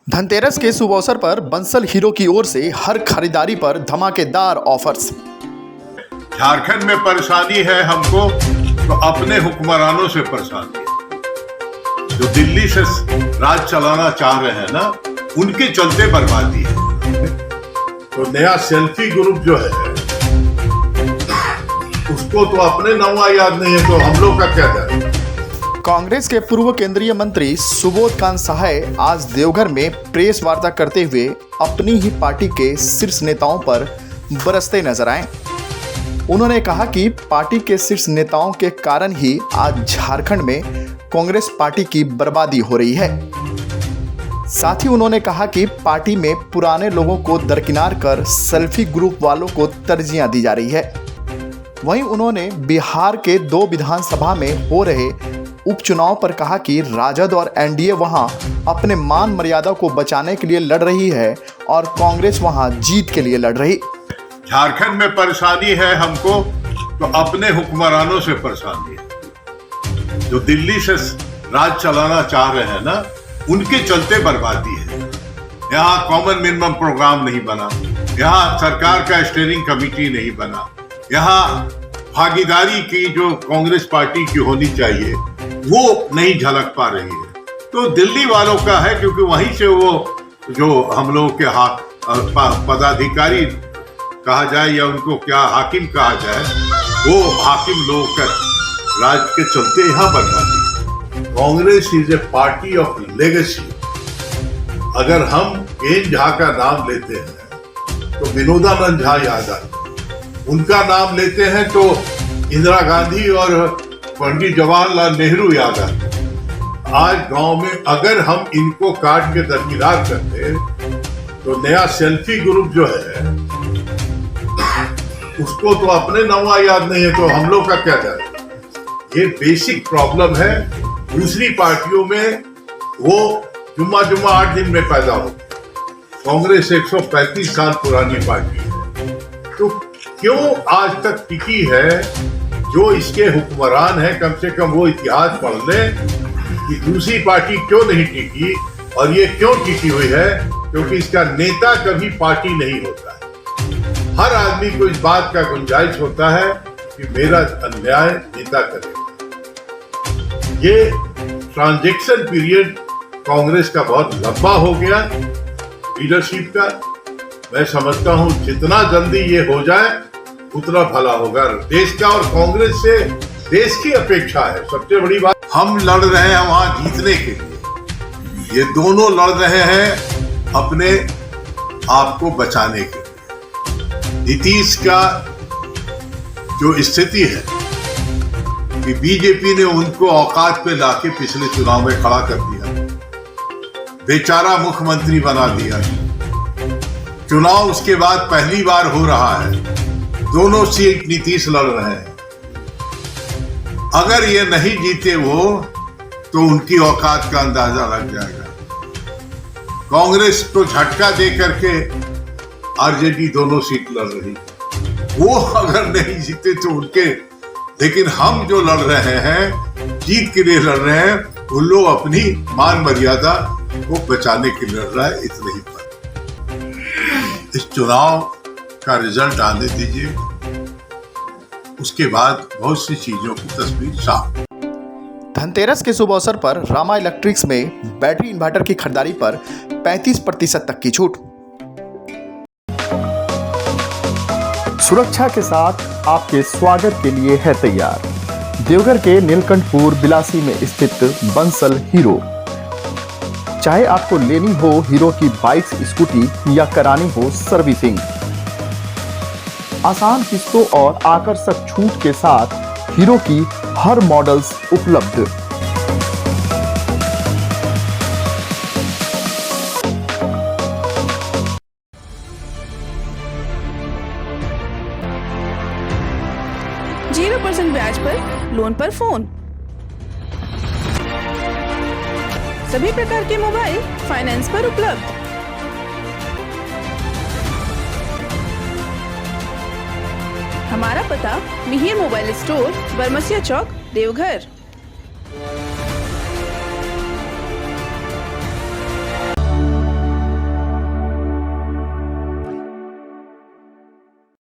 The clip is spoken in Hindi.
धनतेरस के शुभ अवसर पर बंसल हीरो की ओर से हर खरीदारी पर धमाकेदार ऑफर्स। झारखंड में परेशानी है हमको तो अपने हुक्मरानों से परेशानी है। जो दिल्ली से राज चलाना चाह रहे हैं ना, उनके चलते बर्बादी है। तो नया सेल्फी ग्रुप जो है उसको तो अपने नवा याद नहीं है, तो हम लोग का क्या जाए। कांग्रेस के पूर्व केंद्रीय मंत्री सुबोध कांत सहाय आज देवघर में प्रेस वार्ता करते हुए अपनी ही पार्टी के शीर्ष नेताओं पर बरसते नजर आए। उन्होंने कहा कि पार्टी के शीर्ष नेताओं के कारण ही आज झारखंड में कांग्रेस पार्टी की बर्बादी हो रही है। साथ ही उन्होंने कहा कि पार्टी में पुराने लोगों को दरकिनार कर सेल्फी ग्रुप वालों को तरजीह दी जा रही है। वहीं उन्होंने बिहार के 2 विधानसभा में हो रहे उपचुनाव पर कहा कि राजद और एनडीए वहां अपने मान मर्यादा को बचाने के लिए लड़ रही है और कांग्रेस वहां जीत के लिए लड़ रही। झारखंड में परेशानी है हमको तो अपने हुक्मरानों से परेशानी है। जो दिल्ली से राज चलाना चाह रहे हैं ना, उनके चलते बर्बादी है। यहाँ कॉमन मिनिमम प्रोग्राम नहीं बना, यहाँ सरकार का स्टीयरिंग कमेटी नहीं बना, यहाँ भागीदारी की जो कांग्रेस पार्टी की होनी चाहिए वो नहीं झलक पा रही है। तो दिल्ली वालों का है, क्योंकि वहीं से वो जो हम लोगों के पदाधिकारी कहा जाए या उनको क्या हाकिम कहा जाए, वो हाकिम लोगों का राज के चलते यहाँ बर्बादी। Congress is a party of legacy. अगर हम एन झा का नाम लेते हैं तो विनोदानंद झा याद आते, उनका नाम लेते हैं तो इंदिरा गांधी और पंडित जवाहरलाल नेहरू याद आते। आज गांव में अगर हम इनको काट के दरकिनार करते तो नया सेल्फी ग्रुप जो है उसको तो अपने नवा याद नहीं है, तो हम लोग का क्या जाए। ये बेसिक प्रॉब्लम है। दूसरी पार्टियों में वो जुम्मा 8 दिन में पैदा हो। कांग्रेस 135 साल पुरानी पार्टी है, तो क्यों आज तक टिकी है। जो इसके हुक्मरान है, कम से कम वो इतिहास पढ़ ले कि दूसरी पार्टी क्यों नहीं टिकी, और ये क्यों टिकी हुई है, क्योंकि इसका नेता कभी पार्टी नहीं होता है। हर आदमी को इस बात का गुंजाइश होता है कि मेरा अन्याय नेता करेगा। ये ट्रांजैक्शन पीरियड कांग्रेस का बहुत लंबा हो गया लीडरशिप का। मैं समझता हूं जितना जल्दी ये हो जाए उतना भला होगा देश का, और कांग्रेस से देश की अपेक्षा है। सबसे बड़ी बात, हम लड़ रहे हैं वहां जीतने के लिए, ये दोनों लड़ रहे हैं अपने आप को बचाने के लिए। नीतीश का जो स्थिति है कि बीजेपी ने उनको औकात पे लाके पिछले चुनाव में खड़ा कर दिया, बेचारा मुख्यमंत्री बना दिया। चुनाव उसके बाद पहली बार हो रहा है, दोनों सीट नीतीश लड़ रहे हैं। अगर ये नहीं जीते वो, तो उनकी औकात का अंदाजा लग जाएगा। कांग्रेस को झटका दे करके आरजेडी दोनों सीट लड़ रही, वो अगर नहीं जीते तो उनके, लेकिन हम जो लड़ रहे हैं जीत के लिए लड़ रहे हैं, उन लोग अपनी मान मर्यादा को बचाने के लिए लड़ रहा है। इतना ही पर इस चुनाव का रिजल्ट आने दीजिए, उसके बाद बहुत सी चीजों की तस्वीर साफ। धनतेरस के शुभ अवसर पर रामा इलेक्ट्रिक्स में बैटरी इन्वर्टर की खरीदारी पर 35% तक की छूट। सुरक्षा के साथ आपके स्वागत के लिए है तैयार देवघर के नीलकंठपुर बिलासी में स्थित बंसल हीरो। चाहे आपको लेनी हो हीरो की बाइक्स, स्कूटी या करानी हो सर्विसिंग, आसान किस्तों और आकर्षक छूट के साथ हीरो की हर मॉडल्स उपलब्ध। जीरो % ब्याज पर लोन पर फोन, सभी प्रकार के मोबाइल फाइनेंस पर उपलब्ध। हमारा पता मिहिर मोबाइल स्टोर, बरमसिया चौक, देवघर।